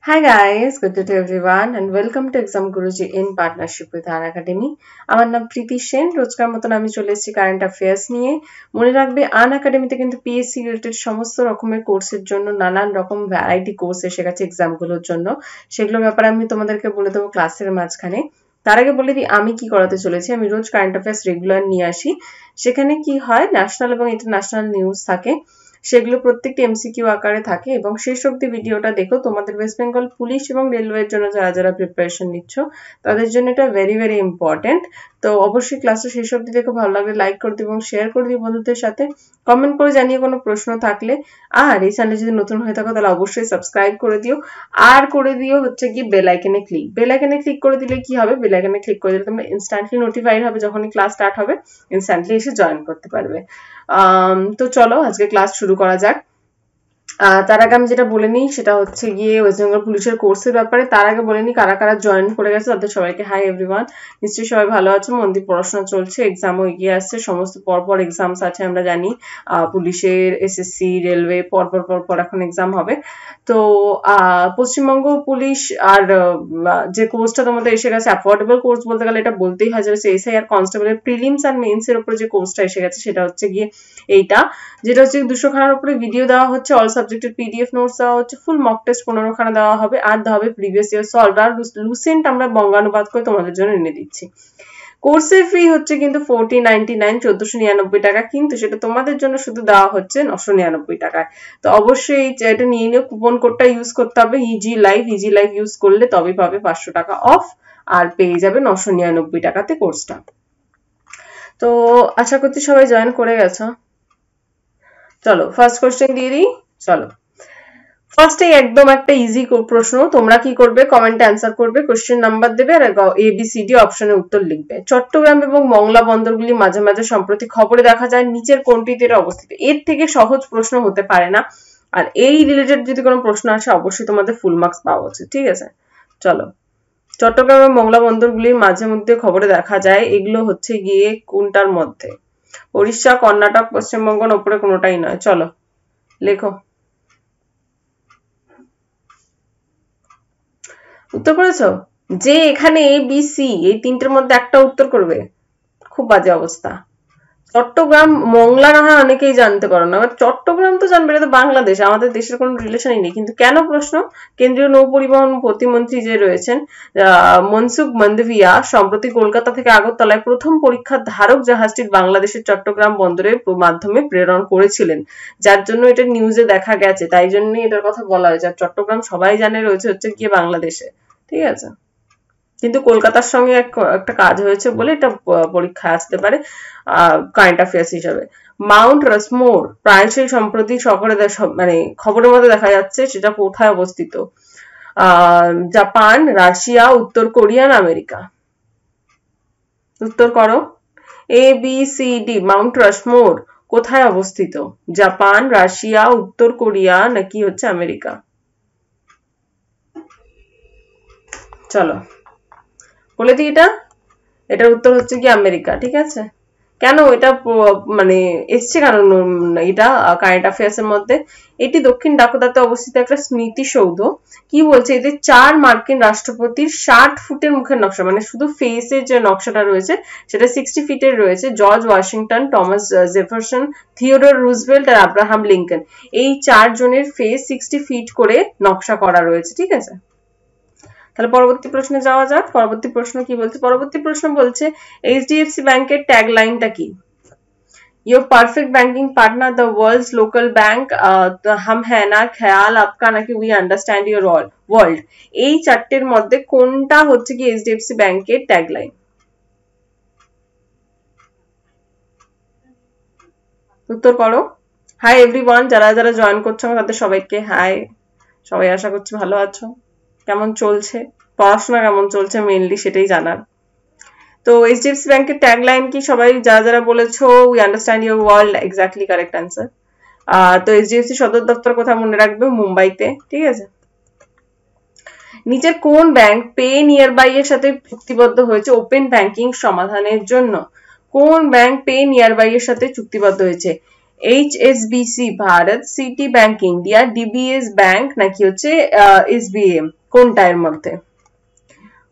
Hi guys, good day to everyone and welcome to Exam Guruji in partnership with An Academy. আমার নাম প্রীতি সেন। রোজকার মতন আমি চলে এসেছি কারেন্ট অ্যাফেয়ার্স নিয়ে। মনে রাখবে আন একাডেমিতে কিন্তু পিএসসি রিলেটেড সমস্ত রকমের কোর্সের জন্য নানান রকম ভ্যারাইটি কোর্স এসে গেছে এক্সামগুলোর জন্য। সেগুলোর ব্যাপারে আমি তোমাদেরকে বলে দেবো ক্লাসের মাঝখানে। তার আগে বলে দিই আমি কি করাতে চলেছি। আমি রোজ কারেন্ট অ্যাফেয়ার্স রেগুলার নিয়ে আসি। সেখানে কি হয়, ন্যাশনাল এবং ইন্টারন্যাশনাল নিউজ থাকে, সেগুলো প্রত্যেকটি এমসিকিউ আকারে থাকে এবং শেষ অবধি ভিডিওটা দেখো। তোমাদের ওয়েস্ট বেঙ্গল পুলিশ এবং রেলওয়ের জন্য যারা যারা প্রিপারেশন নিচ্ছ তাদের জন্য এটা ভেরি ভেরি ইম্পর্টেন্ট। তো অবশ্যই ক্লাসটা শেষ অবধি দেখো, ভালো লাগলে লাইক করে দিও এবং শেয়ার করে দিও বন্ধুদের সাথে। কমেন্ট করে জানিয়ে কোনো প্রশ্ন থাকলে। আর এই চ্যানেলে যদি নতুন হয়ে থাকো তাহলে অবশ্যই সাবস্ক্রাইব করে দিও আর করে দিও হচ্ছে কি বেল আইকনে ক্লিক। বেল আইকনে ক্লিক করে দিলে কি হবে, বেল আইকনে ক্লিক করে দিলে তোমরা ইনস্ট্যান্টলি নোটিফাইড হবে, যখনই ক্লাস স্টার্ট হবে ইনস্ট্যান্টলি এসে জয়েন করতে পারবে। তো চলো আজকে ক্লাস শুরু করা যাক। তার আগে আমি যেটা বলে নিই সেটা হচ্ছে গিয়ে ওয়েস্ট বেঙ্গল পুলিশের কোর্সের ব্যাপারে। তার আগে বলে নিই কারা কারা জয়েন করে গেছে তাদের সবাইকে হাই এভরিওয়ান। নিশ্চয়ই সবাই ভালো আছো, মন দিয়ে পড়াশোনা চলছে, এক্সামও এগিয়ে আসছে, সমস্ত পরপর এক্সামস আছে আমরা জানি। পুলিশের, এসএসসি, রেলওয়ে পরপর এখন এক্সাম হবে। তো পশ্চিমবঙ্গ পুলিশ আর যে কোর্সটা তোমাদের এসে গেছে, অ্যাফোর্ডেবল কোর্স বলতে গেলে এটা বলতেই হয়, যে এসআই আর কনস্টেবলের প্রিলিমস আর মেইনস এর উপরে যে কোর্সটা এসে গেছে সেটা হচ্ছে গিয়ে এইটা, যেটা হচ্ছে 200 খানার উপরে ভিডিও দেওয়া হচ্ছে, অল সাবজেক্টের পিডিএফ নোটস দেওয়া হচ্ছে, ফুল মক টেস্ট 15 খানা দেওয়া হবে, আর দেওয়া হবে প্রিভিয়াস ইয়ার সলভ। আর লুসেন্ট আমরা বঙ্গানুবাদ করে তোমাদের জন্য এনে দিচ্ছি। কোর্সের ফি হচ্ছে কিন্তু 1499, 1499 টাকা, কিন্তু সেটা তোমাদের জন্য শুধু দেওয়া হচ্ছে 999 টাকায়। তো অবশ্যই এটা নিয়ে নিও, কুপন কোডটা ইউজ করতে হবে ইজি লাইভ ইউজ করলে তবেই পাবে 500 টাকা অফ আর পেয়ে যাবে 999 টাকাতে কোর্সটা। তো আশা করছি সবাই জয়েন করে গেছো। চলো ফার্স্ট কোশ্চেন দিয়ে দিই। চলো ফার্স্টে একদম একটা ইজি প্রশ্ন, তোমরা কি করবে, কমেন্টে অ্যান্সার করবে, কোশ্চেন নাম্বার দেবে আর এবিসিডি অপশনে উত্তর লিখবে। চট্টগ্রাম এবং মংলা বন্দরগুলি মাঝে মাঝে সম্প্রতি খবরে দেখা যায় নিচের কোনটিতে অবস্থিত। এর থেকে সহজ প্রশ্ন হতে পারে না, আর এই রিলেটেড যদি কোনো প্রশ্ন আসে অবশ্যই তোমাদের ফুল মার্কস পাওয়া উচিত, ঠিক আছে। চলো, চট্টগ্রাম এবং মংলা বন্দরগুলির মাঝে মধ্যে খবরে দেখা যায়, এগুলো হচ্ছে গিয়ে কোনটার মধ্যে? উড়িষ্যা, কর্ণাটক, পশ্চিমবঙ্গ, ওপরে কোনোটাই নয়। চলো লেখো, উত্তর করেছো? যে এখানে এ বি সি এই তিনটের মধ্যে একটা উত্তর করবে, খুব বাজে অবস্থা। চট্টগ্রাম, মংলা না হয় অনেকেই জানতে পারো না, চট্টগ্রাম তো জানবে, এটা তো বাংলাদেশ, আমাদের দেশের কোনো রিলেশনই নেই। কিন্তু কেন প্রশ্ন? কেন্দ্রীয় নৌ পরিবহন প্রতিমন্ত্রী যে রয়েছেন মনসুখ মান্ডভিয়া সম্প্রতি কলকাতা থেকে আগরতলায় প্রথম পরীক্ষার ধারক জাহাজটি বাংলাদেশের চট্টগ্রাম বন্দরের মাধ্যমে প্রেরণ করেছিলেন, যার জন্য এটা নিউজে দেখা গেছে, তাই জন্যই এটার কথা বলা হয়েছে। আর চট্টগ্রাম সবাই জানে রয়েছে হচ্ছে গিয়ে বাংলাদেশে, ঠিক আছে। কিন্তু কলকাতার সঙ্গে একটা কাজ হয়েছে বলে এটা পরীক্ষায় আসতে পারে কারেন্ট অ্যাফেয়ার্স হিসাবে। মাউন্ট রাশমোর প্রায়শই সম্প্রতি মানে খবরের মধ্যে দেখা যাচ্ছে, সেটা কোথায় অবস্থিত? জাপান, রাশিয়া, উত্তর কোরিয়া না আমেরিকা? উত্তর করো। A B C D. Mount Rushmore কোথায় অবস্থিত? জাপান, রাশিয়া, উত্তর কোরিয়া নাকি হচ্ছে আমেরিকা? চলো বলে দিই, এটার উত্তর হচ্ছে কি আমেরিকা, ঠিক আছে। কেন এটা মানে এসছে কারণ এটা কারেন্ট অ্যাফেয়ার্স এর মধ্যে। এটি দক্ষিণ ডাকোটাতে অবস্থিত একটা স্মৃতিসৌধ। কি বলছে, এদের 4 মার্কিন রাষ্ট্রপতির 60 ফুটের মুখের নকশা, মানে শুধু ফেসের যে নকশাটা রয়েছে সেটা 60 ফিটের রয়েছে। George Washington, Thomas Jefferson, Theodore Roosevelt আর আব্রাহাম লিঙ্কন, এই 4 জনের ফেস 60 ফিট করে নকশা করা রয়েছে, ঠিক আছে। তাহলে পরবর্তী প্রশ্নে যাওয়া যাক। পরবর্তী প্রশ্ন কি বলছে? পরবর্তী প্রশ্ন বলছে এইচডিএফসি ব্যাংকের ট্যাগলাইনটা কি? Your perfect banking partner, the world's local bank, हम है ना, ख्याल आपका নাকি we understand your world, এই চারটের মধ্যে কোনটা হচ্ছে কি এইচডিএফসি ব্যাংকের ট্যাগলাইন? উত্তর করো। হাই এভরিওয়ান, যারা যারা জয়েন করছো তাদের সবাইকে হাই। সবাই আশা করছি ভালো আছো। কেমন চলছে পড়াশোনা, কেমন চলছে মেইনলি সেটাই জানার। তো এইচডিএফসি ব্যাংকের ট্যাগলাইন কি? সবাই যারা যারা বলেছো we understand your world, exactly correct answer. তো এইচডিএফসি সদর দপ্তর কোথায় মনে রাখবে? মুম্বাইতে, ঠিক আছে। নিচের কোন ব্যাংক পে নিয়ার বাই এর সাথে চুক্তিবদ্ধ হয়েছে ওপেন ব্যাংকিং সমাধানের জন্য? কোন ব্যাংক পে নিয়ার বাই এর সাথে চুক্তিবদ্ধ হয়েছে? HSBC Bharat, city bank India, DBS bank নাকি হচ্ছে SBM, কোনটা এর মধ্যে?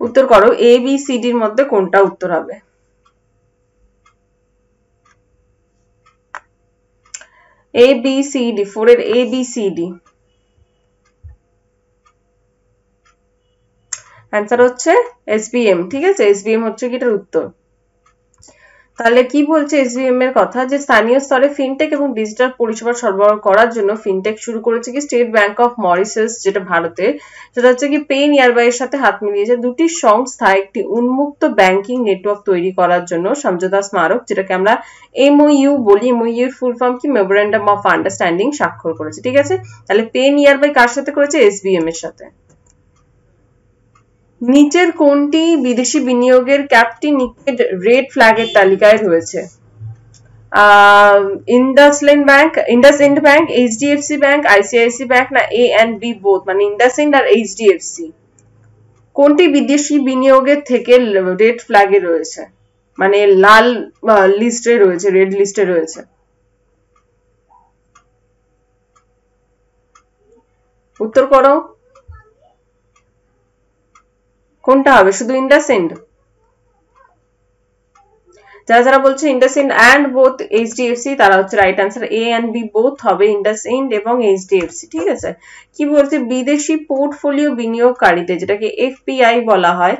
উত্তর করো, ABCD এর মধ্যে কোনটা উত্তর হবে? ABCD, 4 এর ABCD অ্যান্সার হচ্ছে SBM। ঠিক আছে, SBM হচ্ছে কি এটার উত্তর। তাহলে কি বলছে SBM এর কথা, যে স্থানীয় স্তরে ফিনটেক এবং ডিজিটাল পরিষেবা সরবরাহ করার জন্য ফিনটেক শুরু করেছে কি স্টেট ব্যাংক অফ মরিশাস, যেটা ভারতে, সেটা হচ্ছে কি পে নিয়ারবাই এর সাথে হাত মিলিয়েছে দুটি সংস্থা একটি উন্মুক্ত ব্যাংকিং নেটওয়ার্ক তৈরি করার জন্য সমঝোতা স্মারক, যেটাকে আমরা MOU বলি। MOU এর ফুল ফর্ম কি? মেমোরেন্ডাম অফ আন্ডারস্ট্যান্ডিং স্বাক্ষর করেছে। ঠিক আছে, তাহলে পে নিয়ারবাই কার সাথে করেছে? SBM এর সাথে। নিচের কোনটি বিদেশি বিনিয়োগের ক্যাপটিনিকেড রেড ফ্ল্যাগের তালিকায় রয়েছে? IndusInd bank, HDFC bank, ICICI bank না A&B বোথ, মানে ইন্ডাসইন্ড আর HDFC। কোনটি বিদেশি বিনিয়োগের থেকে রেড ফ্ল্যাগে রয়েছে, মানে লাল লিস্টে রয়েছে, রেড লিস্টে রয়েছে? উত্তর করো, কোনটা হবে? শুধু ইন্ডাসইন্ড? যারা যারা বলছে ইন্ডাসইন্ড অ্যান্ড বোথ HDFC, তারা হচ্ছে রাইট অ্যান্সার। A&B বোথ হবে, ইন্ডাসইন্ড এবং HDFC। ঠিক আছে, কি বলছে? বিদেশি পোর্টফোলিও বিনিয়োগকারীদের, যেটাকে FPI বলা হয়,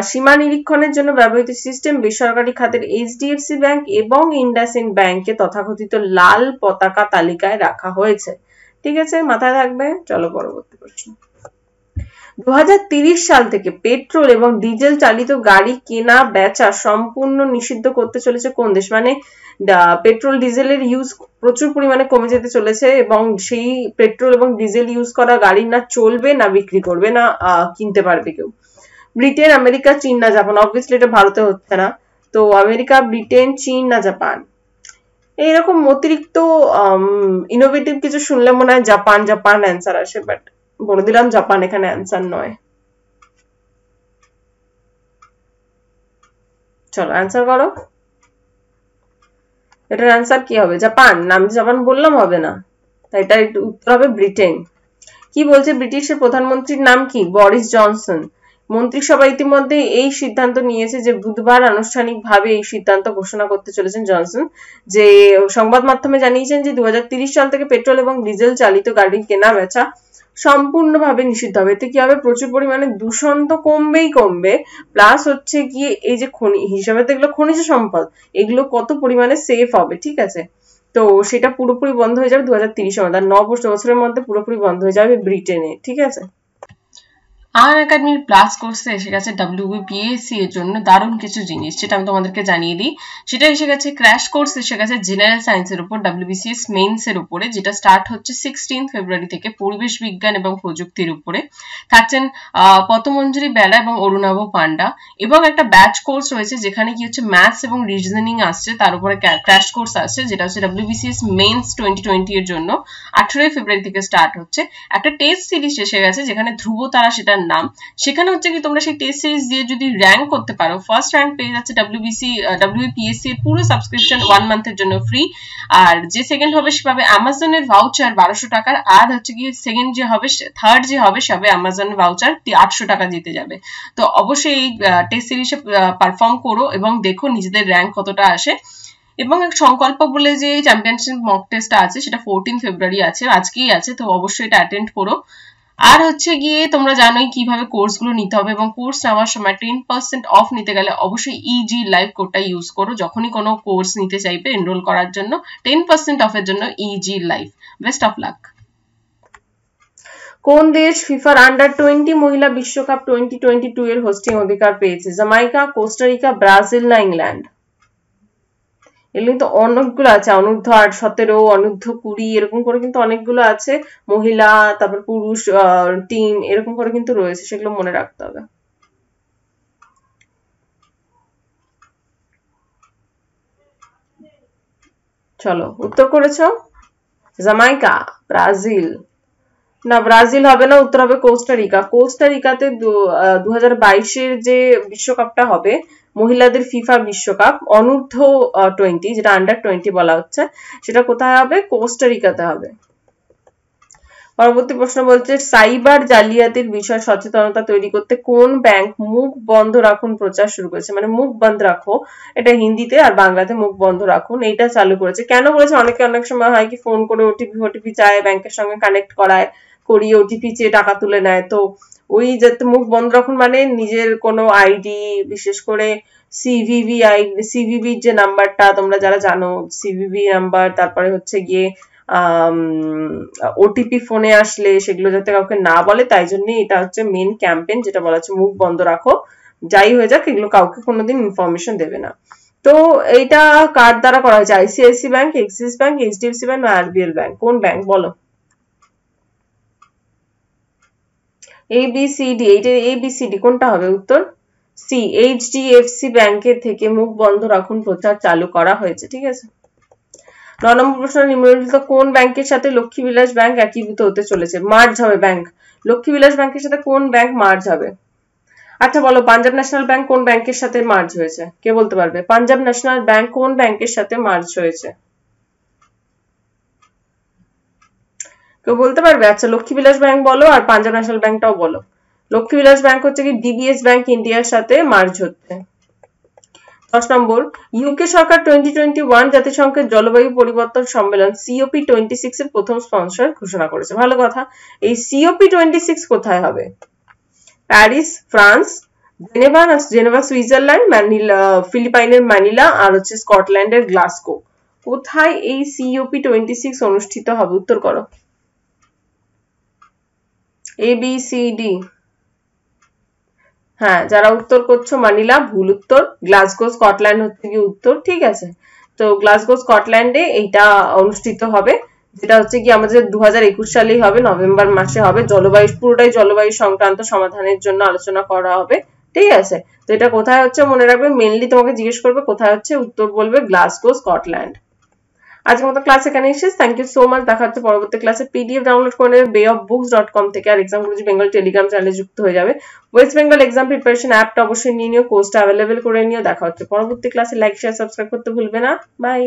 সীমা নিরীক্ষণের জন্য ব্যবহৃত সিস্টেম বেসরকারি খাতের HDFC ব্যাংক এবং ইন্ডাসইন্ড ব্যাংকে তথাকথিত লাল পতাকা তালিকায় রাখা হয়েছে। ঠিক আছে, মাথায় থাকবে। চলো পরবর্তী প্রশ্ন। 2030 সাল থেকে পেট্রোল এবং ডিজেল চালিত গাড়ি কেনা বেচা সম্পূর্ণ নিষিদ্ধ করতে চলেছে কোন দেশ? মানে পেট্রোল ডিজেলের ইউজ প্রচুর পরিমাণে কমে যেতে চলেছে এবং সেই পেট্রোল এবং ডিজেল ইউজ করা গাড়ি না চলবে, না বিক্রি করবে, না কিনতে পারবে কেউ। ব্রিটেন, আমেরিকা, চীন না জাপান? অবভিয়াসলি এটা ভারতে হচ্ছে না, তো আমেরিকা, ব্রিটেন, চীন না জাপান? এইরকম অতিরিক্ত ইনোভেটিভ কিছু শুনলে মনে হয় জাপান জাপান অ্যান্সার আসে, বাট বলে দিলাম জাপান এখানে অ্যান্সার নয়। চলো অ্যান্সার করো, এটার অ্যান্সার কি হবে? জাপান? নাম জাপান বললাম হবে না, তাই এটার উত্তর হবে ব্রিটেন। কি বলছে? ব্রিটিশের প্রধানমন্ত্রীর নাম কি? Boris Johnson. মন্ত্রিসভা ইতিমধ্যে এই সিদ্ধান্ত নিয়েছে যে বুধবার আনুষ্ঠানিকভাবে এই সিদ্ধান্ত ঘোষণা করতে চলেছেন জনসন, যে সংবাদ মাধ্যমে জানিয়েছেন যে 2030 সাল থেকে পেট্রোল এবং ডিজেল চালিত গাড়ি কেনা বেচা সম্পূর্ণভাবে নিষিদ্ধ হবে। এতে কি হবে? প্রচুর পরিমাণে দূষণ তো কমবে, প্লাস হচ্ছে গিয়ে এই যে হিসাবে তো এগুলো খনিজ সম্পদ, এগুলো কত পরিমাণে সেফ হবে। ঠিক আছে, তো সেটা পুরোপুরি বন্ধ হয়ে যাবে 2030 সালে, 9 বছরের মধ্যে পুরোপুরি বন্ধ হয়ে যাবে ব্রিটেনে। ঠিক আছে, আনএকাডেমির প্লাস কোর্সে এসে গেছে WBPSC এর জন্য দারুণ কিছু জিনিস, যেটা আমি তোমাদেরকে জানিয়ে দিই। সেটা এসে গেছে ক্র্যাশ কোর্স, এসে গেছে জেনারেল সায়েন্সের উপর WBCS মেইনস এর উপরে, যেটা স্টার্ট হচ্ছে 16 ফেব্রুয়ারি থেকে, পরিবেশ বিজ্ঞান এবং প্রযুক্তির উপরে। থাকছেন পতমঞ্জরি বেলা এবং অরুণাভ পান্ডা, এবং একটা ব্যাচ কোর্স রয়েছে যেখানে কি হচ্ছে ম্যাথস এবং রিজনিং আসছে, তার উপরে ক্র্যাশ কোর্স আসছে, যেটা হচ্ছে WBCS মেইনস 2020 এর জন্য 18 ফেব্রুয়ারি থেকে স্টার্ট হচ্ছে। একটা টেস্ট সিরিজ এসে গেছে যেখানে ধ্রুব তারা সেটার নাম, সেখানে হচ্ছে কি তোমরা সেই টেস্ট সিরিজ দিয়ে যদি র্যাঙ্ক করতে পারো, ফার্স্ট র্যাঙ্ক পেয়ে যাচ্ছে WBPSC এর পুরো সাবস্ক্রিপশন 1 মান্থের জন্য ফ্রি, আর যে সেকেন্ড হবে সে পাবে অ্যামাজনের ভাউচার 1200 টাকার, আর হচ্ছে কি সেকেন্ড যে হবে, থার্ড যে হবে সে পাবে অ্যামাজনের ভাউচার 800 টাকা দিতে যাবে। তো অবশ্যই এই টেস্ট সিরিজে পারফর্ম করো এবং দেখো নিজেদের র্যাঙ্ক কতটা আসে। এবং সংকল্প বলে যে চ্যাম্পিয়নশিপ মক টেস্টটা আছে, সেটা 14 ফেব্রুয়ারি আছে, আজকেই আছে, তো অবশ্যই এটা অ্যাটেন্ড করো। আর হচ্ছে গিয়ে তোমরা জানোই কিভাবে কোর্সগুলো নিতে হবে, এবং কোর্স নেওয়ার সময় 10% অফ নিতে গেলে অবশ্যই EG লাইভ কোডটা ইউজ করো। যখনই কোনো কোর্স নিতে চাইবে এনরোল করার জন্য 10% অফের জন্য EG live. Best of luck. কোন দেশ ফিফার আন্ডার-20 মহিলা বিশ্বকাপ 2022 এর হোস্টিং অধিকার পেয়েছে? জামাইকা, কোস্টারিকা, ব্রাজিল না ইংল্যান্ড? এগুলো কিন্তু অনেকগুলো আছে, অনূর্ধ্ব 17, অনূর্ধ্ব 20 এরকম করে কিন্তু অনেকগুলো আছে, মহিলা তারপর পুরুষ টিম এরকম করে কিন্তু রয়েছে, সেগুলো মনে রাখতে হবে। চলো উত্তর করেছো জামাইকা, ব্রাজিল না, ব্রাজিল হবে না, উত্তর হবে কোস্টারিকা। কোস্টারিকাতে 2022 এর যে বিশ্বকাপটা হবে মহিলাদের ফিফা বিশ্বকাপ অনূর্ধ্ব 20 যেটা আন্ডার 20 বলা হচ্ছে, সেটা কোথায় হবে? কোস্টারিকাতে হবে। পরবর্তী প্রশ্ন বলছে সাইবার জালিয়াতির বিষয়ে সচেতনতা তৈরি করতে কোন ব্যাংক মুখ বন্ধ রাখুন প্রচার শুরু করেছে? মানে মুখ বন্ধ রাখো, এটা হিন্দিতে, আর বাংলাতে মুখ বন্ধ রাখুন, এইটা চালু করেছে। কেন করেছে? অনেকে অনেক সময় হয় কি ফোন করে ওটিপি চায়, ব্যাংকের সঙ্গে কানেক্ট করিয়ে ওটিপি চেয়ে টাকা তুলে নেয়। তো ওই যাতে মুখ বন্ধ রাখুন মানে নিজের কোনো আইডি, বিশেষ করে সিভিভির যে নাম্বারটা তোমরা যারা জানো, সিভিভি নাম্বার, তারপরে হচ্ছে গিয়ে ওটিপি ফোনে আসলে সেগুলো যাতে কাউকে না বলে, তাই জন্য এটা হচ্ছে মেন ক্যাম্পেইন, যেটা বলা হচ্ছে মুখ বন্ধ রাখো, যাই হয়ে যাক এগুলো কাউকে কোনোদিন ইনফরমেশন দেবে না। তো এইটা কার দ্বারা করা হয়েছে? ICICI bank, axis bank, HDFC bank, RBL bank? কোন ব্যাংক বলো? এবিসিডি, এইটা এবিসিডি কোনটা হবে উত্তর? সি, এইচডিএফসি ব্যাংকের থেকে মুখ বন্ধ রাখুন প্রচার চালু করা হয়েছে। ঠিক আছে। 9 নম্বর প্রশ্ন, নিম্নলিখিত কোন ব্যাংকের সাথে লক্ষ্মীবিলাস ব্যাংক একীভূত হতে চলেছে? মার্জ হবে ব্যাংক। লক্ষ্মীবিলাস ব্যাংকের সাথে কোন ব্যাংক মার্জ হবে? আচ্ছা বলো, পাঞ্জাব ন্যাশনাল ব্যাংক কোন ব্যাংকের সাথে মার্জ হয়েছে? কে বলতে পারবে? পাঞ্জাব ন্যাশনাল ব্যাংক কোন ব্যাংকের সাথে মার্জ হয়েছে? কেউ বলতে পারবে? আচ্ছা, লক্ষ্মীবিলাস ব্যাংক বলো আর পাঞ্জাব ন্যাশনাল ব্যাংকটাও বলো। লক্ষ্মীবিলাস ব্যাংক হচ্ছে কি ডিবিএস ব্যাংক ইন্ডিয়ার সাথে মার্জ হচ্ছে। 10 নম্বর, ইউকে সরকার 2021 জাতিসংঘের জলবায়ু পরিবর্তন সম্মেলন COP26 এর প্রথম স্পন্সর ঘোষণা করেছে। ভালো কথা। এই COP26 কোথায় হবে? প্যারিস ফ্রান্স, জেনেভা সুইজারল্যান্ড, ফিলিপাইনের ম্যানিলা, আর হচ্ছে স্কটল্যান্ডের গ্লাসগো। কোথায় এই COP26 অনুষ্ঠিত হবে? উত্তর করো। ABCD। হ্যাঁ, যারা উত্তর করছো মানিলা ভুল উত্তর, গ্লাসগো স্কটল্যান্ড হচ্ছে কি উত্তর। ঠিক আছে। তো গ্লাসগো স্কটল্যান্ডে এইটা অনুষ্ঠিত হবে, যেটা হচ্ছে কি আমাদের 2021 সালেই হবে, নভেম্বর মাসে হবে। পুরোটাই জলবায়ু সংক্রান্ত সমাধানের জন্য আলোচনা করা হবে। ঠিক আছে। তো এটা কোথায় হচ্ছে মনে রাখবে, মেনলি তোমাকে জিজ্ঞেস করবে কোথায় হচ্ছে, উত্তর বলবে গ্লাসগো স্কটল্যান্ড। আজকের মতো ক্লাস এখানে শেষ। Thank you so much. দেখা হচ্ছে পরবর্তী ক্লাসে। পিডিএফ ডাউনলোড করে নেবে bayofbooks.com থেকে, আর এক্সাম গুরুজি বেঙ্গল টেলিগ্রাম চ্যানেলে যুক্ত হয়ে যাবে। ওয়েস্ট বেঙ্গল এক্সাম প্রিপারেশন অ্যাপটা অবশ্যই নিয়ে নিও, কোর্সটা অ্যাভেলেবেল করে নিও। দেখা হচ্ছে পরবর্তী ক্লাসে। লাইক শেয়ার সাবস্ক্রাইব করতে ভুলবে না। বাই।